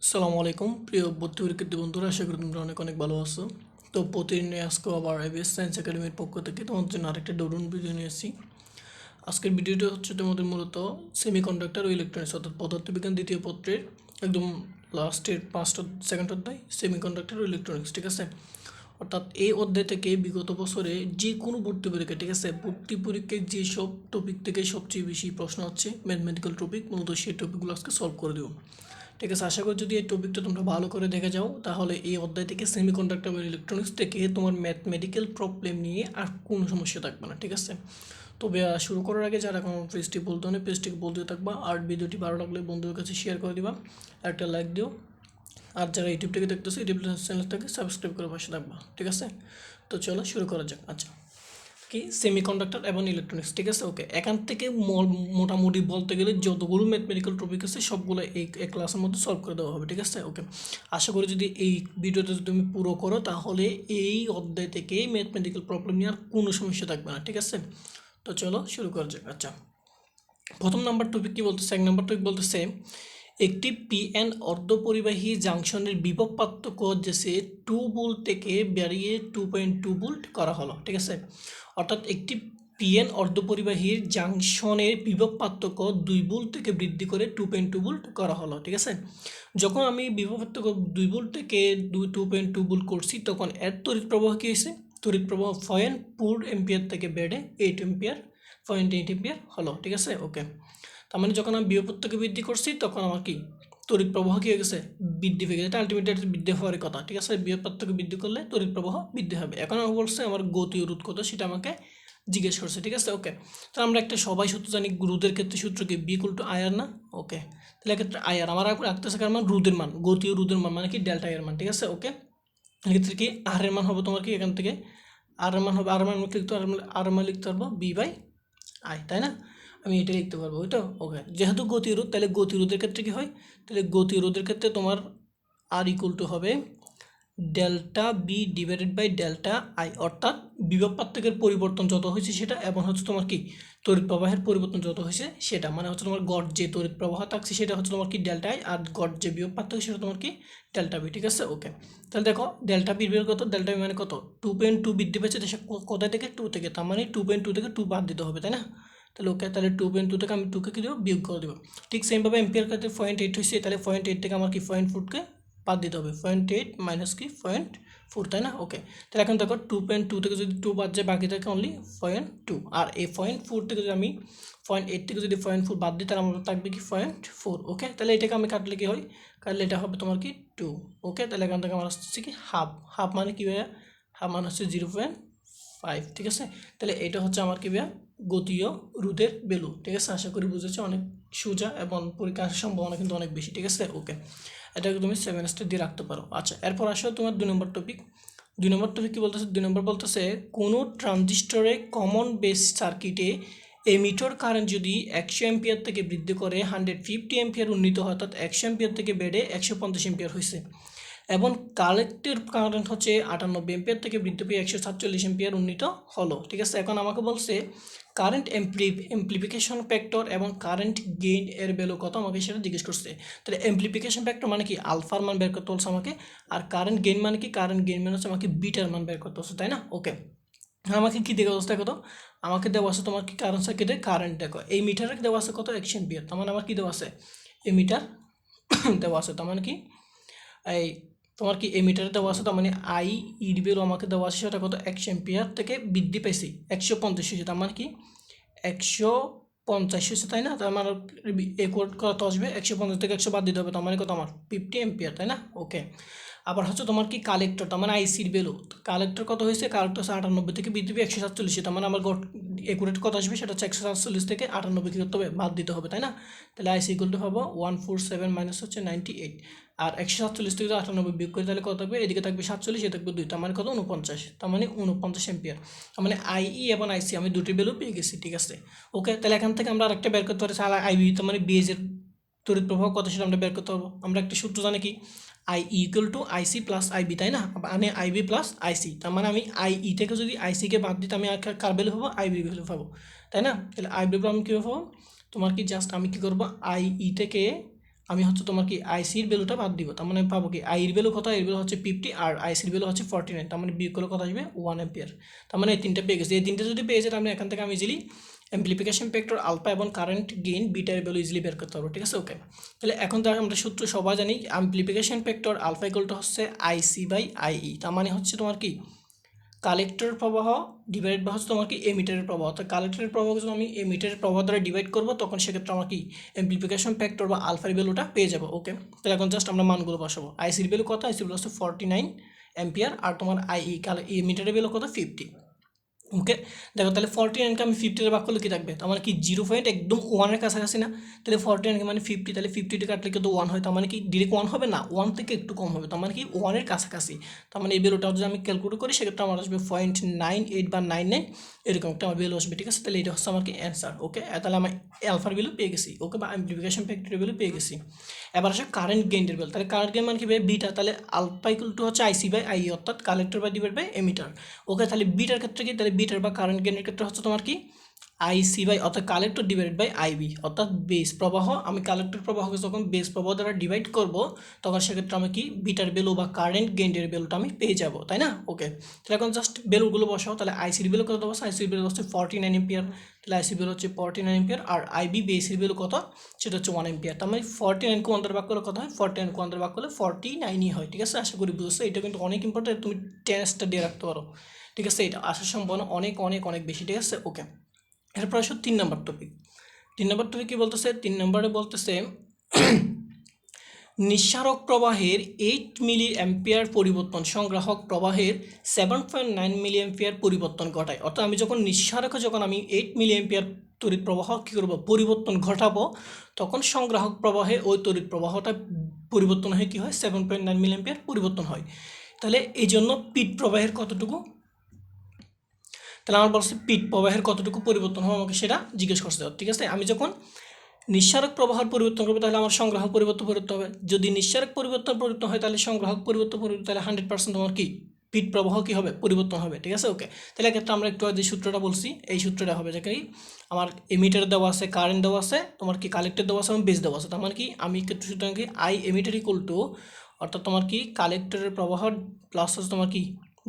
আসসালামু আলাইকুম প্রিয় ভর্তি পরীক্ষার্থী বন্ধুরা, আশা করি তোমরা অনেক অনেক ভালো আছো। তো প্রতিদিন আজকে আবার এবিএস সায়েন্স একাডেমির পক্ষ থেকে তোমাদের জন্য আরেকটা ডরুন ভিডিও নিয়ে এসেছি। আজকের ভিডিওটা হচ্ছে তোমাদের মূলত সেমিকন্ডাক্টর ও ইলেকট্রনিক্স অর্থাৎ পদার্থবিজ্ঞান দ্বিতীয় পত্রের একদম লাস্টের পাঁচটা সেকেন্ড অধ্যায় সেমিকন্ডাক্টর ও ইলেকট্রনিক্স, ঠিক আছে। অর্থাৎ এই অধ্যায় থেকে বিগত বছরে যে কোনো ভর্তি পরীক্ষা, ঠিক আছে, ভর্তি পরীক্ষায় যেসব টপিক থেকে সবচেয়ে বেশি প্রশ্ন হচ্ছে ম্যাথমেটিক্যাল টপিক, মূলত সেই টপিকগুলো আজকে সলভ করে দেবো। ঠিক আছে, আশা করি যদি এই টপিকটা তোমরা ভালো করে দেখে যাও তাহলে এই অধ্যায় থেকে সেমিকন্ডাক্টর বা ইলেকট্রনিক্স থেকে তোমার ম্যাথমেটিক্যাল প্রবলেম নিয়ে আর কোনো সমস্যা থাকবে না, ঠিক আছে। তবে শুরু করার আগে যারা এখন পেজটি বলতে হয় পেজটিকে বলতে থাকবা, আর ভিডিওটি ভালো লাগলে বন্ধুদের কাছে শেয়ার করে দিবা, একটা লাইক দিও। আর যারা ইউটিউব থেকে দেখতেছো ইউটিউব চ্যানেলটাকে সাবস্ক্রাইব করে পাশে থাকবা, ঠিক আছে। তো চলো শুরু করা যাক। আচ্ছা, কি সেমিকন্ডাক্টর এবং ইলেকট্রনিক্স, ঠিক আছে। ওকে, এখান থেকে মোটামুটি বলতে গেলে যতগুলো ম্যাথমেটিক্যাল টপিক আছে সবগুলো এই ক্লাসের মধ্যে সলভ করে দেওয়া হবে, ঠিক আছে। ওকে, আশা করি যদি এই ভিডিওটা যদি তুমি পুরো করো তাহলে এই অধ্যায় থেকে ম্যাথমেটিক্যাল প্রবলেম নিয়ে আর কোনো সমস্যা থাকবে না, ঠিক আছে। তো চলো শুরু করা যাক। আচ্ছা, প্রথম নাম্বার টপিক কি বলতেছে, এক নাম্বার টপিক বলতেছে একটি পিএন অর্ধপরিবাহী জাংশনের বিভব পার্থক্য যেসে 2 ভোল্ট থেকে বেরিয়ে 2.2 ভোল্ট করা হলো, ঠিক আছে। অর্থাৎ একটি পিএন অর্ধপরিবাহীর জাংশনের বিভব পার্থক্য 2 ভোল্ট থেকে বৃদ্ধি করে 2.2 ভোল্ট করা হলো, ঠিক আছে। যখন আমি বিভব পার্থক্য 2 ভোল্ট থেকে 2.2 ভোল্ট করছি তখন এর তড়িৎ প্রবাহ কী হয়েছে, তড়িৎ প্রবাহ 0.4 এম্পিয়ার থেকে বেড়ে 8 এম্পিয়ার 0.8 এম্পিয়ার হলো, ঠিক আছে। ওকে, তার মানে যখন আমি বিভব পার্থক্য বৃদ্ধি করছি তখন আমার কি তড়িৎ প্রবাহ কী হয়ে গেছে, বৃদ্ধি হয়ে গেছে। এটা আলটিমেটলি বৃদ্ধি হওয়ার কথা, ঠিক আছে। বিভব পার্থক্য বৃদ্ধি করলে তড়িৎ প্রবাহ বৃদ্ধি হবে। এখন আমার বলছে আমার গতি ও রোধ কত সেটা আমাকে জিজ্ঞেস করছে, ঠিক আছে। ওকে, তো আমরা একটা সবাই সূত্র জানি, রোধের ক্ষেত্রে সূত্র কি বি ইকুয়াল টু আয়ার না। ওকে, তাহলে এক্ষেত্রে আয়ার আমার রাখতেছে কার মান, রোধের মান, গতি ও রোধের মান মানে কি ডেল্টা এর মান, ঠিক আছে। ওকে, এক্ষেত্রে কি আর এর মান হবে তোমার কি এখান থেকে আর এর মান হবে, আর এর মান লিখতে আর এর মান লিখতে পারবো বি বাই আই, তাই না। আমি এটা লিখতে পারবো, ওইটা। ওকে, যেহেতু গতিরোধ তাহলে গতিরোধের ক্ষেত্রে কি হয়, তাহলে গতিরোধের ক্ষেত্রে তোমার আর ইকুয়াল টু হবে delta V divided by delta I, অর্থাৎ বিভব পার্থক্যের পরিবর্তন যত হয়েছে সেটা, এবং হচ্ছে তোমার কি তড়িৎ প্রবাহের পরিবর্তন যত হয়েছে সেটা, মানে হচ্ছে তোমার গড় যে তড়িৎ প্রবাহ থাকছে সেটা হচ্ছে তোমার কি ডেল্টা আই, আর গড় যে বিভব পার্থক্য সেটা তোমার কি ডেল্টা বি, ঠিক আছে। ওকে, তাহলে দেখো ডেল্টা বি বের কত, ডেল্টা বি মানে কত 2.2 বৃদ্ধি পেয়েছে দেশে কোথায় থেকে 2 থেকে, তার মানে 2.2 থেকে 2 বাদ দিতে হবে, তাই না। তাহলে ওকে, তাহলে 2.2 থেকে আমি 2কে কী দেবো, বিয়োগ করে দেবো। ঠিক সেমভাবে এম্পিয়ার ক্ষেত্রে 0.8 হয়েছে, তাহলে 0.8 থেকে আমার কি 0.4কে বাদ দিতে হবে, 0.8 মাইনাস কি 0.4, তাই না। ওকে, তাহলে এখন দেখো 2.2 থেকে যদি 2 বাদ যায় বাকি থাকে অনলি 0.2, আর এই 0.4 থেকে যদি আমি 0.8 থেকে যদি 0.4 বাদ দিই তাহলে আমার থাকবে কি 0.4। ওকে, তাহলে এটাকে আমি কাটলে কি হয়, কাটলে এটা হবে তোমার কি 2। ওকে, তাহলে এখান থেকে আমার আসছে কি হাফ, হাফ মানে কি ভাইয়া, হাফ মানে হচ্ছে 0.5, ঠিক আছে। তাহলে এটা হচ্ছে আমার কি ভাইয়া গতীয় রোধের ভ্যালু, ঠিক আছে। আশা করি বুঝেছো, অনেক সোজা এবং পরীক্ষা আসার সম্ভাবনা কিন্তু অনেক বেশি, ঠিক আছে। ওকে, এটাকে তুমি 7 স্টার দিয়ে রাখতে পারো। আচ্ছা, এরপর আসো তোমার 2 নম্বর টপিক। 2 নম্বর টপিক কী বলতেছে, 2 নম্বর বলতেছে কোনো ট্রানজিস্টরে কমন বেস সার্কিটে এমিটর কারেন্ট যদি 100 এম্পিয়ার থেকে বৃদ্ধি করে 150 এম্পিয়ার উন্নীত হয়, অর্থাৎ 100 এম্পিয়ার থেকে বেড়ে 150 এম্পিয়ার হয়েছে, এবং কালেক্টের কারেন্ট হচ্ছে 98 এম্পিয়ার থেকে বৃদ্ধি পেয়ে 147 এম্পিয়ার উন্নীত হলো, ঠিক আছে। এখন আমাকে বলছে কারেন্ট এমপ্লিফিকেশন ফ্যাক্টর এবং কারেন্ট গেইন এর ভ্যালু কত, আমাকে সেটা জিজ্ঞেস করছে। তাহলে এমপ্লিফিকেশন ফ্যাক্টর মানে কি আলফার মান বের করতে বলছে আমাকে, আর কারেন্ট গেইন মানে কি, কারেন্ট গেইন মানে হচ্ছে আমাকে বিটার মান বের করতে হচ্ছে, তাই না। ওকে, আমাকে কি দেওয়া অবস্থা কত, আমাকে দেওয়া আছে তোমার কি কারেন্ট সার্কিটে কারেন্ট দেখো, এই মিটারে দেওয়া আছে কত 100 এম্পিয়ার, তার মানে আমার কি দেওয়া আছে এই মিটার দেওয়া আছে, তার মানে কি এই তোমার কি এমিটারে দেওয়া আছে, তার মানে আই ইর ভ্যালু আমাকে দেওয়া আছে সেটা কত 100 এম্পিয়ার থেকে বৃদ্ধি পেয়েছি 150 হয়েছে, তার মানে কি 150 হয়েছে, তাই না। তার মানে কত আসবে 150 থেকে 100 বাদ দিতে হবে, তার মানে কত আমার 50 এম্পিয়ার, তাই না। ওকে, আবার হচ্ছে তোমার কি কালেক্টর, তার মানে আইসির ভ্যালু, কালেক্টর কত হয়েছে, কালেক্টর হচ্ছে 98 থেকে বৃদ্ধি পেয়ে 147, তার মানে আমার একুরেট কত আসবে সেটা হচ্ছে 147 থেকে 98 কী করতে হবে, বাদ দিতে হবে, তাই না। তাহলে আইসি ইকুয়াল টু হবে 147 মাইনাস হচ্ছে 98, আর 147 থেকে 98 বিয়োগ করে তাহলে কত থাকবে, এদিকে থাকবে 47, এ থাকবে 2, তার মানে কত 49, তার মানে 49 এম্পিয়ার। তার মানে আইই এবং আইসি আমি দুটি ভ্যালু পেয়ে গেছি, ঠিক আছে। ওকে, তাহলে এখান থেকে আমরা আরেকটা বের করতে পারি, আইবি তার মানে বিএজের তড়িৎ প্রবাহ কত সেটা আমরা বের করতে পারবো। আমরা একটা সূত্র জানি কি I equal to IC plus IB, তাই না, মানে আইবি প্লাস আইসি, তার মানে আমি আইই থেকে যদি আইসিকে বাদ দিতে আমি কার ভ্যালু পাবো, আইবি ভ্যালু পাবো, তাই না। তাহলে আইবি ভ্যালু আমি কীভাবে পাবো, তোমার কি জাস্ট আমি কী করবো আইই থেকে আমি হচ্ছে তোমার কি আইসির ভ্যালুটা বাদ দিব, তার মানে পাবো কি আইয়ের ভ্যালু কত, এর ভ্যালু হচ্ছে 50 আর আইসির ভ্যালু হচ্ছে 49, তার মানে বিয়োগ করলে কত আসবে 1 অ্যাম্পিয়ার। তার মানে এই তিনটা পেয়ে গেছি, এই তিনটা যদি পেয়ে যায় তাহলে এখান থেকে আমি ইজিলি অ্যাম্প্লিফিকেশন ফ্যাক্টর আলফা এবং current gain bitter value easily বের করতে পারবো, ঠিক আছে। ওকে, তাহলে এখন তো আমরা সূত্র সবাই জানি, amplification factor alpha equal to হচ্ছে আইসি বাই আইই, তার মানে হচ্ছে তোমার কি কালেক্টরের প্রবাহ ডিভাইড বা হচ্ছে তোমার কি এমিটারের প্রবাহ। তো কালেক্টরের প্রবাহ যখন আমি এমিটারের প্রবাহ দ্বারা ডিভাইড করবো তখন সেক্ষেত্রে আমার কি অ্যাম্প্লিফিকেশন ফ্যাক্টর বা আলফার ভ্যালুটা পেয়ে যাবো। ওকে, তাহলে এখন জাস্ট আমরা মানগুলো বসাবো। আইসির ভ্যালু কত, আইসির ভ্যালু হচ্ছে 49 অ্যাম্পিয়ার, আর তোমার আইই এমিটারের ভ্যালু কত 50। ওকে, দেখো তাহলে 49কে আমি 50 ভাগ করলে কী থাকবে, তার মানে কি 0 একদম 1-এর কাছাকাছি না, তাহলে 49 মানে 50, তাহলে 50 কাটলে কিন্তু 1 হয়, তার মানে কি ডিরেক্ট 1 হবে না, 1 থেকে একটু কম হবে, তার মানে কি 1-এর কাছাকাছি। তার মানে এই ভ্যালুটা যদি আমি ক্যালকুলেট করি সেক্ষেত্রে আমার আসবে 0.98 বা 99 এরকম একটা আমার ভ্যালু আসবে, ঠিক আছে। তাহলে এটা হচ্ছে আমার কি অ্যান্সার। ওকে, তাহলে আমি আলফার ভ্যালু পেয়ে গেছি, ওকে, বা অ্যাম্প্লিফিকেশন ফ্যাক্টরের ভ্যালু পেয়ে গেছি। এবার আসে কারেন্ট গেইনের ভ্যালু, তাহলে কারেন্ট গেইন মানে কি বিটা, তাহলে আলফা ইকুয়াল টু হচ্ছে আইসি বাই আই, অর্থাৎ collector by divide by emitter. Okay, তাহলে বিটার ক্ষেত্রে কি, তাহলে বিটার বা কারেন্ট গেইনের ক্ষেত্রে হচ্ছে তোমার কি আইসি বাই অর্থাৎ কালেক্টর ডিভাইড বাই আইবি, অর্থাৎ বেস প্রবাহ, আমি কালেক্টর প্রবাহকে যখন বেস প্রবাহ দ্বারা ডিভাইড করব তখন সেক্ষেত্রে আমি কি বিটার ভ্যালু বা কারেন্ট গেইনের ভ্যালুটা আমি পেয়ে যাব, তাই না। ওকে, তাহলে এখন জাস্ট ভ্যালুগুলো বসাও, তাহলে আইসির ভ্যালু কত বসে, আইসির ভ্যালু হচ্ছে 49 এম্পিয়ার, তাহলে আইসির ভ্যালু হচ্ছে 49 এম্পিয়ার, আর আইবি বেসির ভ্যালু কত, সেটা হচ্ছে 1 এম্পিয়ার। তার মানে 49 কে 1 দ্বারা ভাগ করলে কত হয়, 49 কে 1 দ্বারা ভাগ করলে 49ই হয়, ঠিক আছে। আশা করি বুঝছো, এটা কিন্তু অনেক ইম্পর্টেন্ট, তুমি টেন্সটা দিয়ে রাখতে পারো, ঠিক আছে। এটা আসার সম্ভাবনা অনেক অনেক অনেক বেশি, ঠিক আছে। ওকে, এরপর আসো 3 নম্বর টপিক। 3 নম্বর টপিক কি বলতেছে, 3 নম্বরে বলতেছে নিঃসারক প্রবাহের 8 মিলি অ্যাম্পিয়ার পরিবর্তন সংগ্রাহক প্রবাহের 7.9 মিলি অ্যাম্পিয়ার পরিবর্তন ঘটায়। অর্থাৎ আমি যখন নিঃসারকে যখন আমি 8 মিলি অ্যাম্পিয়ার তড়িৎ প্রবাহ কী করবো, পরিবর্তন ঘটাবো, তখন সংগ্রাহক প্রবাহে ওই তড়িৎ প্রবাহটা পরিবর্তন হয়ে কী হয়, 7.9 মিলি অ্যাম্পিয়ার পরিবর্তন হয়। তাহলে এই জন্য পিট প্রবাহের কতটুকু, তাহলে আমার বলছে পিট প্রবাহের কতটুকু পরিবর্তন হবে আমাকে সেটা জিজ্ঞেস করতে হবে, ঠিক আছে। আমি যখন নিঃসারক প্রবাহের পরিবর্তন করবে তাহলে আমার সংগ্রাহক পরিবর্তন করতে হবে, যদি নিঃসারক পরিবর্তন হয় তাহলে সংগ্রাহক পরিবর্তন তাহলে 100% তোমার কি পিট প্রবাহ কী হবে, পরিবর্তন হবে, ঠিক আছে। ওকে, তাহলে এক্ষেত্রে আমরা একটু যে সূত্রটা বলছি এই সূত্রটা হবে, যে কি আমার এমিটার দেওয়া আছে, কারেন্ট দেওয়া আছে, তোমার কি কালেক্টর দেওয়া আছে এবং বেস দেওয়া আছে, তার মানে কি আমি সুতরাং কি আই এমিটার ইকুয়াল টু অর্থাৎ তোমার কি কালেক্টরের প্রবাহ প্লাস হচ্ছে তোমার কি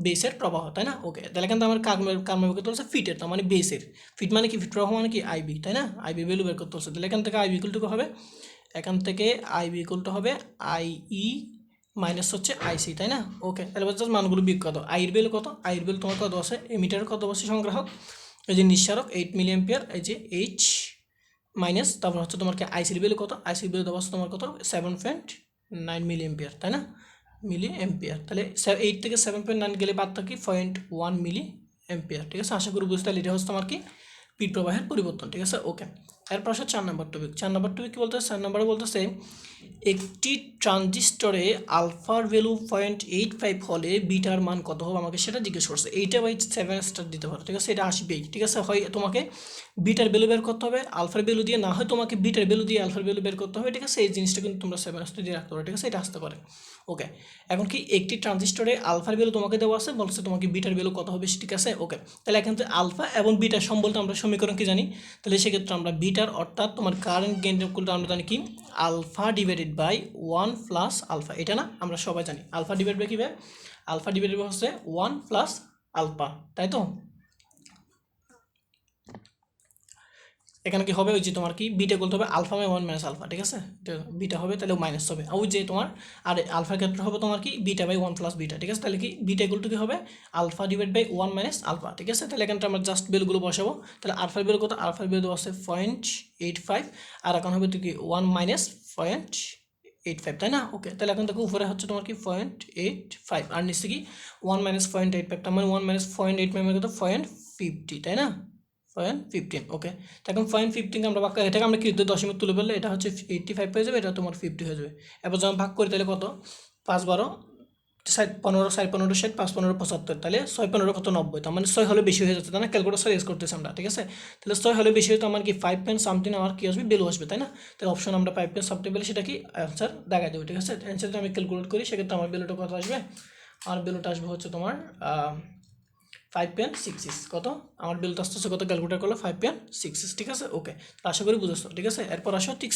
বেসের প্রবাহ, তাই না। ওকে, তাহলে কিন্তু আমার কার্মের বের করতে হচ্ছে ফিটের, তার মানে বেসের ফিট মানে কি ফিট প্রবাহ মানে কি আইবি, তাই না, আইবি ভ্যালু বের করতে হচ্ছে। তাহলে এখান থেকে আইবি ইকুয়াল টু হবে, এখান থেকে আইবি ইকুয়াল টু হবে আইই মাইনাস হচ্ছে আইসি, তাই না। ওকে, তাহলে জাস্ট মানগুলো বিয়োগ কত, আইয়ের ভ্যালু কত, আইয়ের ভ্যালু তোমার কত আছে, এমিটার কত আছে সংগ্রাহক, এই যে নিঃসারক 8 মিলি অ্যাম্পিয়ার, এই যে এইচ মাইনাস তারপর হচ্ছে তোমার কি আইসির ভ্যালু কত, আইসির ভ্যালু দেওয়া আছে তোমার কত 7.9 মিলি অ্যাম্পিয়ার, তাই না, মিলি অ্যাম্পিয়ার। তাহলে 8 থেকে 7.9 গেলে বাদ থাকি 0.1 মিলি অ্যাম্পিয়ার, ঠিক আছে। আশা করি বুঝতে পারলে এটা হচ্ছে তোমার কি পিট প্রবাহের পরিবর্তন, ঠিক আছে। ওকে, এরপর আসে 4 নম্বর টপিক। 4 নম্বর টপিক কি বলতেছে, 4 নম্বরে বলতেছে একটি ট্রানজিস্টরে আলফার ভ্যালু 0.85 হলে বিটার মান কত হবে আমাকে সেটা জিজ্ঞেস করছে। 8/7 স্টার দিতে পারো, ঠিক আছে, এটা আসবেই, ঠিক আছে। হয় তোমাকে বিটার ভ্যালু বের করতে হবে আলফার ভ্যালু দিয়ে, না হয় তোমাকে বিটার ভ্যালু দিয়ে আলফার ভ্যালু বের করতে হবে, ঠিক আছে। এই জিনিসটা কিন্তু তোমরা 7 স্টার দিয়ে রাখতে পারো, ঠিক আছে, এটা আসতে পারে। ওকে, এখন কি একটি ট্রানজিস্টরে আলফার ভ্যালু তোমাকে দেওয়া আছে, বলছে তোমাকে বিটার ভ্যালু কত হবে, ঠিক আছে। ওকে, তাহলে এখান থেকে আলফা এবং বিটার সম্বন্ধে আমরা সমীকরণ কি জানি, তাহলে সেক্ষেত্রে আমরা বিটার অর্থাৎ তোমার কারেন্ট গেইন আমরা জানি কি alpha divided by 1 plus alpha, এটা না আমরা সবাই জানি আলফা ডিভাইড বাই কী হবে, আলফা ডিভাইডেড বাই হচ্ছে 1 প্লাস আলফা, তাই তো। এখানে কি হবে, ওই যে তোমার কি বিটা করতে হবে আলফা বাই 1 মাইনাস আলফা, ঠিক আছে, বিটা হবে তাহলে মাইনাস হবে, ওই যে তোমার আর আলফার ক্ষেত্রে হবে তোমার কি বিটা বাই 1 প্লাস বিটা, ঠিক আছে। তাহলে কি বিটা ইকুয়াল টু কি হবে alpha divide by 1 minus alpha, ঠিক আছে। তাহলে এখানটা আমরা জাস্ট ভ্যালুগুলো বসাবো, তাহলে আলফার ভ্যালু কত, আলফার ভ্যালু আছে 0.85 আর এখন হবে তো কি 1 মাইনাস 0.85, তাই না। ওকে, তাহলে এখন থেকে উপরে হচ্ছে তোমার কি 0.85 আর নিচে কি 1 মাইনাস 0.85, তার মানে 1 মাইনাস 0.85 মানে কত 0.50, তাই না, 0.15। ওকে, এখন 0.15 আমরা ভাগ এটাকে আমরা কি দশমিক তুলে ফেললে এটা হচ্ছে 85 হয়ে যাবে, এটা তোমার 50 হয়ে যাবে। এবার যখন ভাগ করি তাহলে কত 5 12 15 6 15 60 5 15 75, তাহলে 6 15 কত 90, তার মানে 6 হলে বেশি হয়ে যাচ্ছে, তাই না, ক্যালকুলেটর ইউজ করতেছি আমরা, ঠিক আছে। তাহলে 6 হলে বেশি হয়ে তো আমার কি 5 পয়েন্ট সামথিং আমার কি আসবে ভ্যালু আসবে, তাই না। তাহলে অপশন আমরা 5 পয়েন্ট সামথিং বলে সেটা কি অ্যান্সার দেখাই দেবো, ঠিক আছে। অ্যান্সারটা আমি ক্যালকুলেট করি সেক্ষেত্রে আমার ভ্যালুটা কত আসবে, আমার ভ্যালুটা আসবে হচ্ছে তোমার 5.66 কত আমার ভ্যালুটা আসতেছে কত ক্যালকুলেট করলে 5.66 ঠিক আছে ওকে আশা করি বুঝেছো ঠিক আছে এরপর আসো ঠিক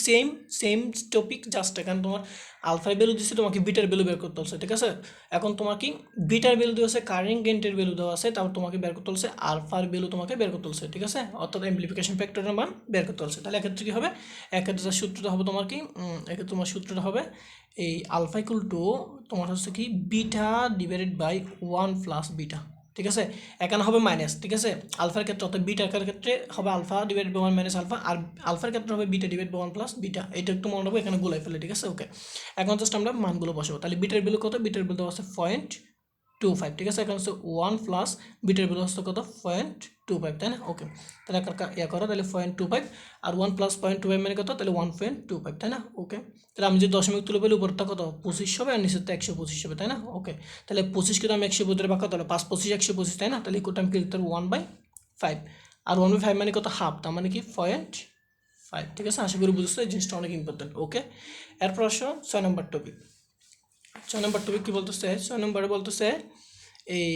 সেম টপিক জাস্ট এখানে তোমার আলফার ভ্যালু দিচ্ছে তোমাকে বিটার ভ্যালু বের করতে হচ্ছে ঠিক আছে এখন তোমার কি বিটার ভ্যালু দেওয়া আছে কারেন্ট গেইনের ভ্যালু দেওয়া আছে তারপর তোমাকে বের করতে হচ্ছে আলফার ভ্যালু তোমাকে বের করতে হচ্ছে ঠিক আছে অর্থাৎ এমপ্লিফিকেশন ফ্যাক্টরের মান বের করতে হচ্ছে তাহলে এক্ষেত্রে কি হবে এক্ষেত্রে সূত্রটা হবে তোমার কি এক্ষেত্রে তোমার সূত্রটা হবে এই আলফা ইকুয়াল টু তোমার হচ্ছে কি beta divided by 1 plus beta ঠিক আছে এখানে হবে মাইনাস ঠিক আছে আলফার ক্ষেত্রে অর্থাৎ বিটার ক্ষেত্রে হবে alpha divide by 1 minus alpha আর আলফার ক্ষেত্রে হবে beta divide by 1 plus beta এটা একটু মনে রাখবো এখানে গোলাই ফেলে ঠিক আছে ওকে এখন জাস্ট আমরা মানগুলো বসাবো তাহলে বিটার ভ্যালু কত বিটার ভ্যালু দেওয়া আছে 0.25 ঠিক আছে এখন হচ্ছে 1 প্লাস বিটার ভ্যালু হচ্ছে কত 0.25 তাই না ওকে তাহলে ইয়া করো তাহলে 0.25 আর 1 প্লাস 0.25 মানে কত তাহলে 1.25 তাই না ওকে তাহলে আমি যে দশমিক তুলে পেলে উপরটা কত 25 হবে আর নিচেরটা 125 হবে তাই না ওকে তাহলে 25 কিন্তু আমি 100 ভিতরে বাঁকা তাহলে 5 25 125 তাই না তাহলে কোটা আমি কি লিখতে পারবো 1/5 আর 1/5 মানে কত হাফ তার মানে কি 0.5 ঠিক আছে আশা করি বুঝছো এই জিনিসটা অনেক ইম্পর্টেন্ট ওকে এরপর আসো 6 নম্বর টপিক 6 নম্বর টপিক কি বলতেছে 6 নম্বরে বলতেছে এই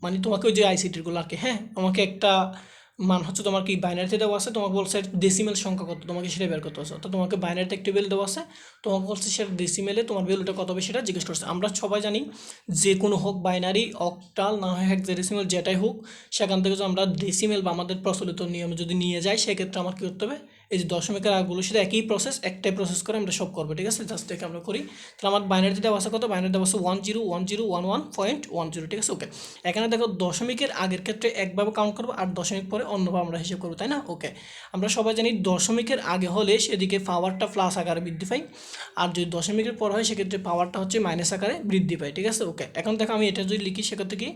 মানে তোমাকে ওই যে আইসিটিরগুলো আর কি হ্যাঁ আমাকে একটা মান হচ্ছে তোমার কি বাইনারিতে দেওয়া আছে তোমাকে বলছে ডেসিমেল সংখ্যা কত তোমাকে সেটা বের করতে হচ্ছে তো তোমাকে বাইনারিতে একটা ভ্যালু দেওয়া আছে তোমাকে বলছে সেটা ডেসিমেলে তোমার ভ্যালুটা কত হবে সেটা জিজ্ঞেস করছে আমরা সবাই জানি যে কোনো হোক বাইনারি অক্টাল না হয় হেক্সাডেসিমেল যেটাই হোক সেখান থেকে যদি আমরা ডেসিমেল বা আমাদের প্রচলিত নিয়মে যদি নিয়ে যাই সেক্ষেত্রে আমার কী করতে হবে এই যে দশমিকের আগগুলো সেটা একই প্রসেস একটাই প্রসেস করে আমরা সব করবো ঠিক আছে জাস্ট থেকে আমরা করি তাহলে আমার বাইনারিতে দেওয়া আছে কত বাইনারি দেওয়া আছে 101011.10 ঠিক আছে ওকে এখানে দেখো দশমিকের আগের ক্ষেত্রে একভাবে কাউন্ট করবো আর দশমিক পরে অন্যভাবে আমরা হিসেব করবো তাই না ওকে আমরা সবাই জানি দশমিকের আগে হলে সেদিকে পাওয়ারটা প্লাস আকারে বৃদ্ধি পায় আর যদি দশমিকের পর হয় সেক্ষেত্রে পাওয়ারটা হচ্ছে মাইনাস আকারে বৃদ্ধি পায় ঠিক আছে ওকে এখন দেখো আমি এটা যদি লিখি সেক্ষেত্রে কি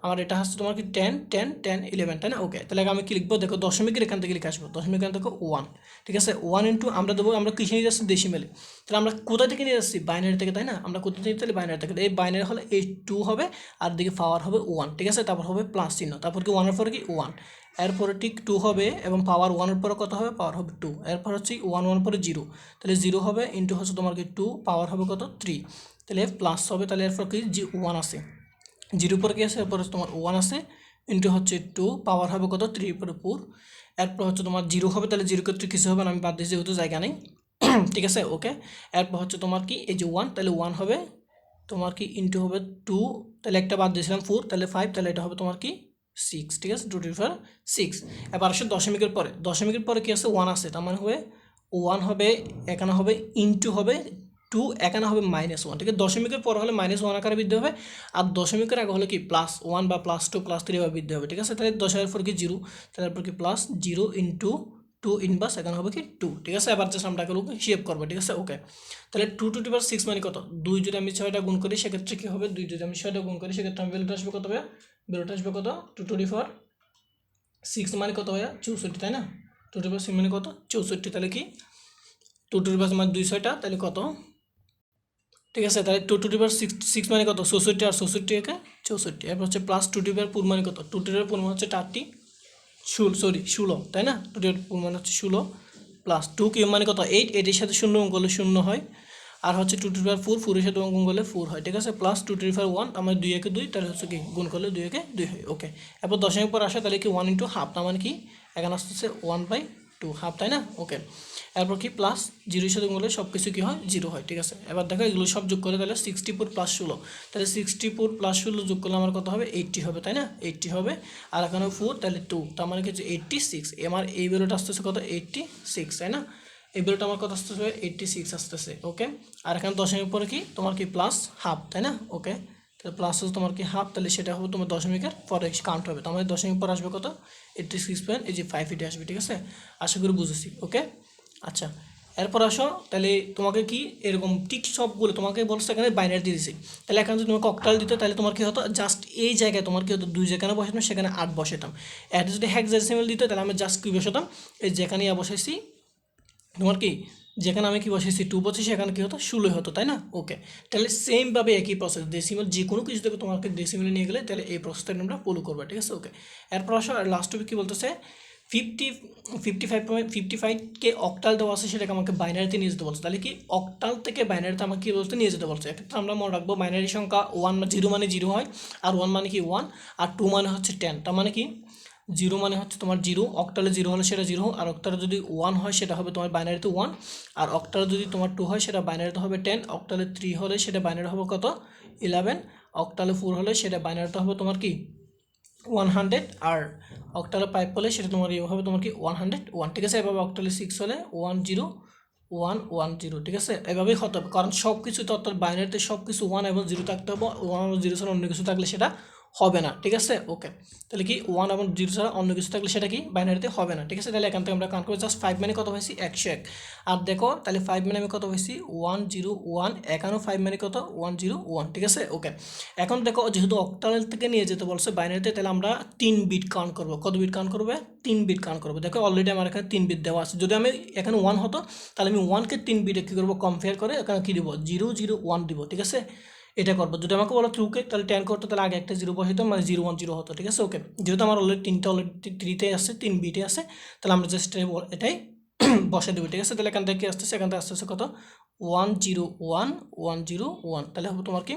আমার এটা হচ্ছে তোমার কি 10 10 10 11 তাই না ওকে তাহলে আমি কি লিখবো দেখো দশমিকের এখান থেকে লিখে আসবো দশমিকের এখান থেকে 1 ঠিক আছে 1 ইন্টু আমরা দেবো আমরা কিসে নিয়ে যাচ্ছি ডেসিমেলে তাহলে আমরা কোথা থেকে নিয়ে যাচ্ছি বাইনারি থেকে তাই না আমরা কোথা থেকে তাহলে বাইনারি থেকে এই বাইনারি হলে এই 2 হবে আর দিকে পাওয়ার হবে 1 ঠিক আছে তারপর হবে প্লাস চিহ্ন তারপর কি 1 এর পরে কি 1 এরপরে ঠিক 2 হবে এবং পাওয়ার 1 এর পরে কত হবে পাওয়ার হবে 2 এরপর হচ্ছে 1 1 পরে 0 তাহলে 0 হবে ইন্টু হচ্ছে তোমার কি 2 পাওয়ার হবে কত 3 তাহলে প্লাস হবে তাহলে এরপর কি 1 আছে 0 পরে কি আছে এরপর তোমার 1 আছে ইন্টু হচ্ছে 2 পাওয়ার হবে কত 3 পরে 4 এরপর হচ্ছে তোমার 0 হবে তাহলে 0 ক্ষেত্রে কিছু হবে না আমি বাদ দিয়েছি যেহেতু জায়গা নেই ঠিক আছে ওকে এরপর হচ্ছে তোমার কি এই যে 1 তাহলে 1 হবে তোমার কি ইন্টু হবে 2 তাহলে একটা বাদ দিয়েছিলাম 4 তাহলে 5 তাহলে এটা হবে তোমার কি 6 ঠিক আছে 2 টু 6 এবার আসলে দশমিকের পরে কি আছে 1 আছে তার মানে হবে 1 হবে এখানে হবে ইন্টু হবে 2 এখানে হবে -1 ঠিক আছে দশমিকের পর হলে -1 আকারে বৃদ্ধি হবে আর দশমিকের আগে হলে কি +1 বা +2 +3 এভাবে বৃদ্ধি হবে ঠিক আছে তাহলে 10 এর পর কি 0 তারপর কি +0 ইন্টু 2 ইনভার্স এখানে হবে কি 2 ঠিক আছে এবার জাস্ট আমরা এগুলো হিসাব করবো ঠিক আছে ওকে তাহলে 2 টু দি পাওয়ার 6 মানে কত 2 যদি আমি 6টা গুণ করি সেক্ষেত্রে কি হবে 2 যদি আমি 6টা গুণ করি সেক্ষেত্রে আমি ভ্যালুটা আসবে কত হবে ভ্যালুটা আসবে কত 2 টু দি পাওয়ার 6 মানে কত হয় 64 তাই না 2 টু দি পাওয়ার 6 মানে কত 64 তাহলে কি 2 টু দি পাওয়ার মানে 200টা তাহলে কত ঠিক আছে তাহলে 2 টু দি পাওয়ার 6 মানে কত 64 আর 64 একে 64 এরপর হচ্ছে প্লাস 2 টু দি পাওয়ার 4 মানে কত 2 টু দি পাওয়ার 4 মানে হচ্ছে 16 তাই না 2 টু দি পাওয়ার 4 মানে হচ্ছে 16 প্লাস 2 কিউব মানে কত 8 এর সাথে 0 গুণ করলে 0 হয় আর হচ্ছে 2 টু দি পাওয়ার 4 4 এর সাথে গুণ করলে 4 হয় ঠিক আছে প্লাস 2 টু দি পাওয়ার 1 আমার 2 একে 2 তাহলে হচ্ছে কি গুণ করলে 2 একে 2 হয় ওকে এরপর দশমিক পর আসে তাহলে কি 1 ইন্টু হাফ তার মানে কি এখানে আসতেছে 1/2 হাফ তাই না ওকে এরপর কি প্লাস 0 এর সাথে গুণ করলে সব কিছু কি হয় 0 হয় ঠিক আছে এবার দেখো এগুলো সব যোগ করে তাহলে 64 প্লাস 16 তাহলে 64 প্লাস 16 যোগ করলে আমার কত হবে 80 হবে তাই না 80 হবে আর এখানে 4 তাহলে 2 তার মানে কি 86 আমার এই ভ্যালুটা আসতেছে কত 86 তাই না এই ভ্যালুটা আমার কত আসতেছে 86 আসতেছে ওকে আর এখানে দশমিক পরে কি তোমার কি প্লাস হাফ তাই না ওকে তাহলে প্লাস তোমার কি হাফ তাহলে সেটা হবে তোমার দশমিকের পরে কাউন্ট হবে তার মানে দশমিক পর আসবে কত 86.5 এটা আসবে ঠিক আছে আশা করি বুঝেছি ওকে আচ্ছা এরপর আসো তাহলে তোমাকে কি এরকম ঠিক সবগুলো তোমাকে বলছে এখানে বাইনারি দিয়ে দিছি তাহলে এখানে যদি তোমাকে অক্টাল দিত তাহলে তোমার কি হতো জাস্ট এই জায়গায় তোমার কি হতো 2 যেখানে বসাতাম সেখানে 8 বসাতাম এটা যদি হেক্সাডেসিমাল দিত তাহলে আমি জাস্ট কি বসাতাম এই যেখানে বসাইছি তোমার কি যেখানে আমি কি বসেছি 2 বসেছি সেখানে কি হতো 16 হতো তাই না ওকে তাহলে সেমভাবে একই প্রসেস ডেসিমাল যে কোনো কিছু থেকে তোমাকে ডেসিমালে নিয়ে গেলে তাহলে এই প্রসেসটা আমরা ফলো করবো ঠিক আছে ওকে এরপর আসো আর লাস্ট টপিক কি বলতেছে 55.55কে অক্টাল দেওয়া আছে, সেটাকে আমাকে বাইনারিতে নিয়ে যেতে বলছে। তাহলে কি অক্টাল থেকে বাইনারিতে আমাকে কী বলতে নিয়ে যেতে বলছে। এক্ষেত্রে আমরা মনে রাখবো বাইনারি সংখ্যা 0 মানে 0 হয়, আর 1 মানে কি 1, আর 2 মানে হচ্ছে 10। তার মানে কি 0 মানে হচ্ছে তোমার 0, অক্টালে 0 হলে সেটা 0, আর অক্টালে যদি 1 হয় সেটা হবে তোমার বাইনারিতে 1, আর অক্টালে যদি তোমার 2 হয় সেটা বাইনারিতে হবে 10, অক্টালে 3 হলে সেটা বাইনারি হবে কত 11, অক্টালে 4 হলে সেটা বাইনারিতে হবে তোমার কি 100, আর অক্টালে 5 হলে সেটা তোমার হবে তোমার কি 101, ঠিক আছে। এভাবে অক্টালে 6 হলে 10110, ঠিক আছে। এভাবেই হতে হবে, কারণ সব কিছু তো অর্থাৎ বাইনারিতে সব কিছু 1 এবং 0 থাকতে হবে, 1 এবং 0 ছাড়া অন্য কিছু থাকলে সেটা হবে না, ঠিক আছে। ওকে, তাহলে কি 1 এবং 0 ছাড়া অন্য কিছু থাকলে সেটা কি বাইনারিতে হবে না, ঠিক আছে। তাহলে এখান থেকে আমরা কাউন্ট করবো জাস্ট 5 মানে কত হয়েছি 101, আর দেখো তাহলে 5 মানে আমি কত হয়েছি 101, এখানেও 5 মানে কত 101, ঠিক আছে। ওকে, এখন দেখো যেহেতু অক্টাল থেকে নিয়ে যেতে বলছে বাইনারিতে, তাহলে আমরা 3 বিট কাউন্ট করবো। কত বিট কাউন্ট করবে 3 বিট কাউন্ট করবো। দেখো অলরেডি আমার এখানে 3 বিট দেওয়া আছে, যদি আমি এখানে 1 হতো তাহলে আমি 1কে 3 বিটে কী করবো কম্পেয়ার করে এখানে কী দিব 001 দিব, ঠিক আছে। এটা করবো। যদি আমাকে বলো ট্রুকে তাহলে 10 করতো, তাহলে আগে একটা 0 বসাইতাম, মানে 010 হতো, ঠিক আছে। ওকে, যেহেতু আমার অলরেডি 3টা অলরেডি 3তে আসছে, 3 বিটে আছে, তাহলে আমরা জাস্ট এটাই বসে দেবো, ঠিক আছে। তাহলে এখান থেকে আসতেছে, এখান থেকে আসতেছে কত 101, তাহলে হবে তোমার কি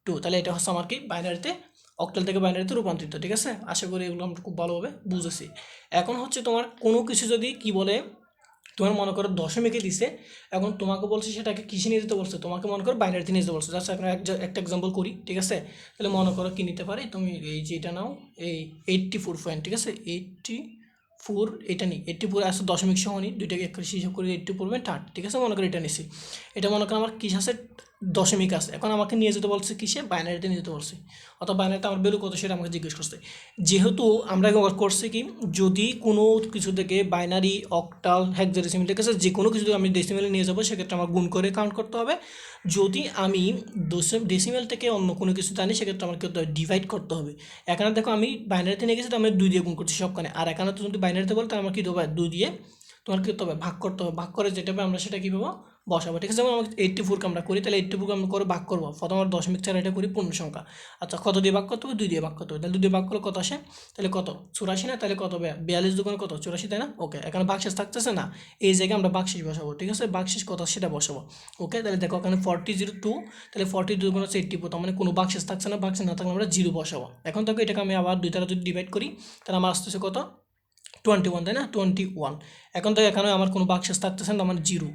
2, তাহলে এটা হচ্ছে আমার কি বাইনারিতে অক্টাল থেকে বাইনারিতে রূপান্তরিত, ঠিক আছে। আশা করি এগুলো আমরা খুব ভালোভাবে বুঝেছি। এখন হচ্ছে তোমার কোনো কিছু যদি কি বলে তোমার মনে করো দশমিকে দিছে, এখন তোমাকে বলছে সেটাকে কিসে নিয়ে যেতে বলছে, তোমাকে মনে করো বাইনারিতে নিয়ে যেতে বলছে। জাস্ট এখন একটা এক্সাম্পল করি, ঠিক আছে। তাহলে মনে করো কি নিতে পারি, তুমি এই যে এটা নাও, এই 84 পয়েন্ট, ঠিক আছে, 84, এটা নিই 84 আসলে দশমিক সহ নিই, দুইটাকে এক করে হিসাব করে 84.8, ঠিক আছে। মনে করো এটা নিছি, এটা মনে করো আমার কিস আছে দশমিক আছে, এখন আমাকে নিয়ে যেতে বলছে কিসে বাইনারিতে নিয়ে যেতে বলছে, অথবা বাইনারিতে আমার ভ্যালু কত সেটা আমাকে জিজ্ঞেস করছে। যেহেতু আমরা করছি কি, যদি কোনো কিছু থেকে বাইনারি অক্টাল হেক্সাডেসিমাল, ঠিক আছে, যে কোনো কিছু আমি ডেসিমেলে নিয়ে যাবো সেক্ষেত্রে আমার গুণ করে কাউন্ট করতে হবে। যদি আমি ডেসিমেল থেকে অন্য কোনো কিছু জানি সেক্ষেত্রে আমার কী করতে হবে ডিভাইড করতে হবে। এখানে দেখো আমি বাইনারিতে নিয়ে গেছি তো আমি 2 দিয়ে গুণ করছি সবখানে, আর এখানে তো যদি বাইনারিতে বলে তাহলে আমার কী দেবো 2 দিয়ে তোমার কী করতে হবে ভাগ করতে হবে, ভাগ করে যেটা হবে আমরা সেটা কী পাবো বসাবো, ঠিক আছে। যেমন আমাকে 84কে আমরা করি, তাহলে 84কে আমরা করে ভাগ করবো, প্রথম আমরা দশমিক ছাড়া এটা করি পূর্ণ সংখ্যা। আচ্ছা কত দিয়ে ভাগ করতে হবে 2 দিয়ে ভাগ করতে হবে, তাহলে 2 দিয়ে ভাগ করলে কত আসে, তাহলে কত 84 না, তাহলে কত 42 দুগুণে কত 84, তাই না। ওকে, এখানে ভাগশেষ থাকতেছে না, এই জায়গায় আমরা ভাগশেষ বসাবো, ঠিক আছে, ভাগশেষ কত সেটা বসাবো। ওকে, তাহলে দেখো এখানে 4002, তাহলে 42 দুগুণ হচ্ছে 84, তার মানে কোনো ভাগশেষ থাকছে না, ভাগশেষ না থাকলে আমরা 0 বসাবো। এখন দেখো এটাকে আমি আবার 2 দ্বারা যদি ডিভাইড করি তাহলে আমার আসতেছে কত 21, তাই না 21। এখন তো এখানে আমার কোনো বাক্সেস থাকতেছে না, আমার 0।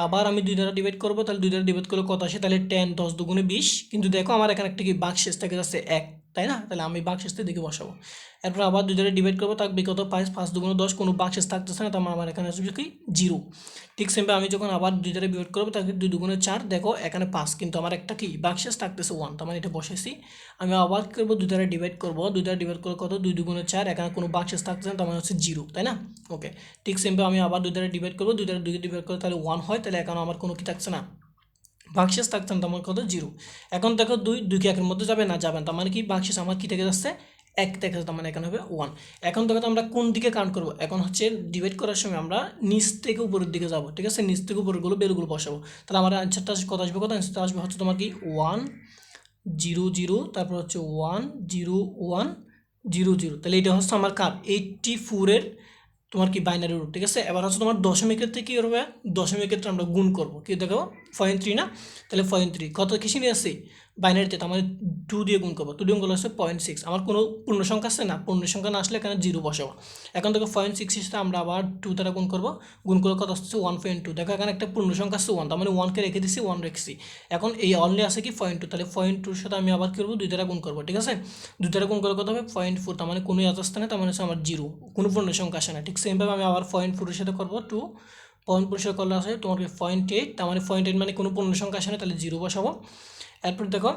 আবার আমি 2 দ্বারা ডিভাইড করবো, তাহলে 2 দ্বারা ডিভাইড করলে কত আসে, তাহলে 10, 10 দুগুণে 20, কিন্তু দেখো আমার এখানে একটা কি বাক্সেস থেকে যাচ্ছে 1, তাই না, তাহলে আমি বাক্সেসের দিকে বসাবো। এরপর আবার 2 দ্বারা ডিভাইড করবো, থাকবে কত 5, 5 দুগুণে 10, কোনো বাক্সেস থাকতেছে না, তার মানে আমার এখানে আসবে কি 0। ঠিক সেমভাবে আমি যখন আবার 2 দ্বারা ডিভাইড করবো তাকে 2 দুগুণে 4, দেখো এখানে 5, কিন্তু আমার একটা কি বাক্সেস থাকতেছে 1, তার মানে এটা বসেছি। আমি আবার করবো 2 দ্বারা ডিভাইড করবো, 2 দ্বারা ডিভাইড করলে কত 2 দুগুণে 4, এখানে কোনো বাক্সেস থাকতেছে না, তার মানে হচ্ছে 0, তাই না। ওকে, ঠিক সেমভাবে আমি আবার 2 দ্বারা ডিভাইড করবো, 2 দ্বারা 2 ডিভাইড করলে তাহলে 1 হয়, তাহলে এখানে আমার কোনো কি থাকছে না বাক্সেস থাকছে না, আমার কত 0। এখন দেখো 2 কি 1-এর মধ্যে যাবে না, যাবেন, তার মানে কি বাক্সেস আমার কি থেকে যাচ্ছে 1 থেকে, তার মানে এখানে হবে 1। এখন দেখো আমরা কোন দিকে কাউন্ট করবো, এখন হচ্ছে ডিভাইড করার সময় আমরা নিচ থেকে উপরের দিকে যাবো, ঠিক আছে, নিচ থেকে উপরেরগুলো বেলগুলো বসাবো, তাহলে আমার আনসারটা কত আসবে, কত আনসারটা আসবে হচ্ছে তোমার কি 100, তারপর হচ্ছে 10100, তাহলে এটা হচ্ছে আমার কার 84-এর তোমার কি বাইনারি রুট, ঠিক আছে। এবার হচ্ছে তোমার দশমিক ক্ষেত্রে কী করবে, দশমিক ক্ষেত্রে আমরা গুণ করবো, কি দেখো 0.3 না, তাহলে 0.3 কত কিসে নিয়ে আসছি বাইনারিতে, তার মানে 2 দিয়ে গুণ করবো, 2 দিয়ে গুণ করলে হচ্ছে 0.6, আমার কোনো পূর্ণ সংখ্যা আছে না, পূর্ণ সংখ্যা না আসলে এখানে 0 বসাবো। এখন দেখো 0.6 সাথে আমরা আবার 2 দ্বারা গুণ করবো, গুণ করলে কত আসছে 1.2, দেখো এখানে একটা পূর্ণ সংখ্যা আসছে 1, তার মানে 1কে রেখে দিচ্ছি 1 রেখেছি। এখন এই অনলি আছে কি 0.2, তাহলে 0.2-র সাথে আমি আবার করবো 2 দ্বারা গুণ করবো, ঠিক আছে। 2 দ্বারা গুণ করলে কত হবে 0.4, তার মানে কোনো স্থানে, তার মানে হচ্ছে আমার 0, কোনো পূর্ণ সংখ্যা আসে না। ঠিক সেমভাবে আমি আবার 0.4-এর সাথে করবো 2, 0.4-এর সাথে করলে আসে তোমার 0.8, তার মানে 0.8 মানে কোনো পূর্ণ সংখ্যা আসে না, তাহলে 0 বসাবো। এরপর দেখো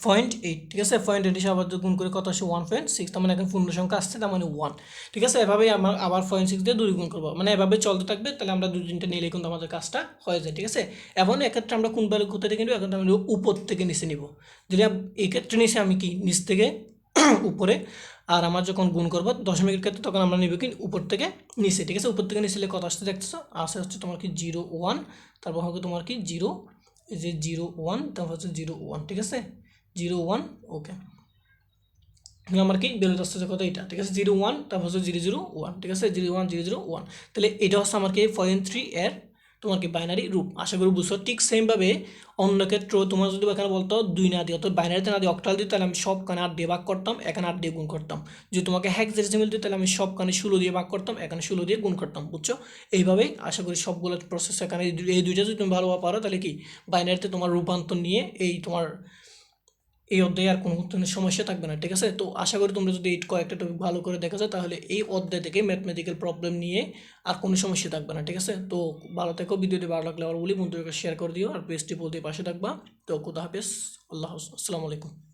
0.8, ঠিক আছে, 0.8 হিসেবে আবার গুণ করে কত আসে 1.6, তার মানে এখন পূর্ণ সংখ্যা আসছে, তার মানে 1, ঠিক আছে। এভাবেই আমার আবার 0.6 দিয়ে 2 গুণ করবো, মানে এভাবে চলতে থাকবে, তাহলে আমরা 2-3টা নিলে কিন্তু আমাদের কাজটা হয়ে যায়, ঠিক আছে। এখন এক্ষেত্রে আমরা কোন ভ্যালু কোথা থেকে নিব, এখন আমরা উপর থেকে নিচে নিব, যদি এই ক্ষেত্রে নিচে আমি কি নিচ থেকে উপরে, আর আমার যখন গুণ করবো দশমিকের ক্ষেত্রে তখন আমরা নিব কি উপর থেকে নিচে, ঠিক আছে। উপর থেকে নিচে কত আসতে দেখতেছো, আসে হচ্ছে তোমার কি 0.1, তারপর হবে তোমার কি 0, এই যে 0.1, তারপর হচ্ছে 0.1, ঠিক আছে 0.1। ওকে, আমার কি বেরোতে আসতেছে কত এটা, ঠিক আছে 0 1 তারপর হচ্ছে 0 0 1, ঠিক আছে 0 1 0 0 1। তাহলে এটা হচ্ছে আমার কি 4 and 3 এর তোমার কি বাইনারি রূপ, আশা করি বুঝছো। ঠিক সেমভাবে অন্য ক্ষেত্রেও তোমার যদি এখানে বলতো 2 না দিয়ে, অর্থাৎ বাইনারিতে না দিয়ে অক্টাল দিত, তাহলে আমি সবখানে 8 দিয়ে ভাগ করতাম, এখানে 8 দিয়ে গুণ করতাম। যদি তোমাকে হেক্সাডেসিমাল দিত, তাহলে আমি সবখানে 16 দিয়ে ভাগ করতাম, এখানে 16 দিয়ে গুণ করতাম, বুঝছো। এইভাবেই আশা করি সবগুলো প্রসেস এখানে এই দুইটা যদি তুমি ভালোভাবে পারো, তাহলে কি বাইনারিতে তোমার রূপান্তর নিয়ে এই তোমার এই অধ্যায়ে আর কোনো ধরনের সমস্যা থাকবে না, ঠিক আছে। তো আশা করি তোমরা যদি এই কয়েকটা টপিক ভালো করে দেখা যায়, তাহলে এই অধ্যায় থেকে ম্যাথমেটিক্যাল প্রবলেম নিয়ে আর কোনো সমস্যা থাকবে না, ঠিক আছে। তো ভালো থেকো, ভিডিওটি ভালো লাগলে আবার বলি বন্ধুদেরকে শেয়ার করে দিও, আর পেজটি বলতে পাশে থাকবা। তো খুদা হাফেজ, আল্লাহ হাফেজ, আসসালামু আলাইকুম।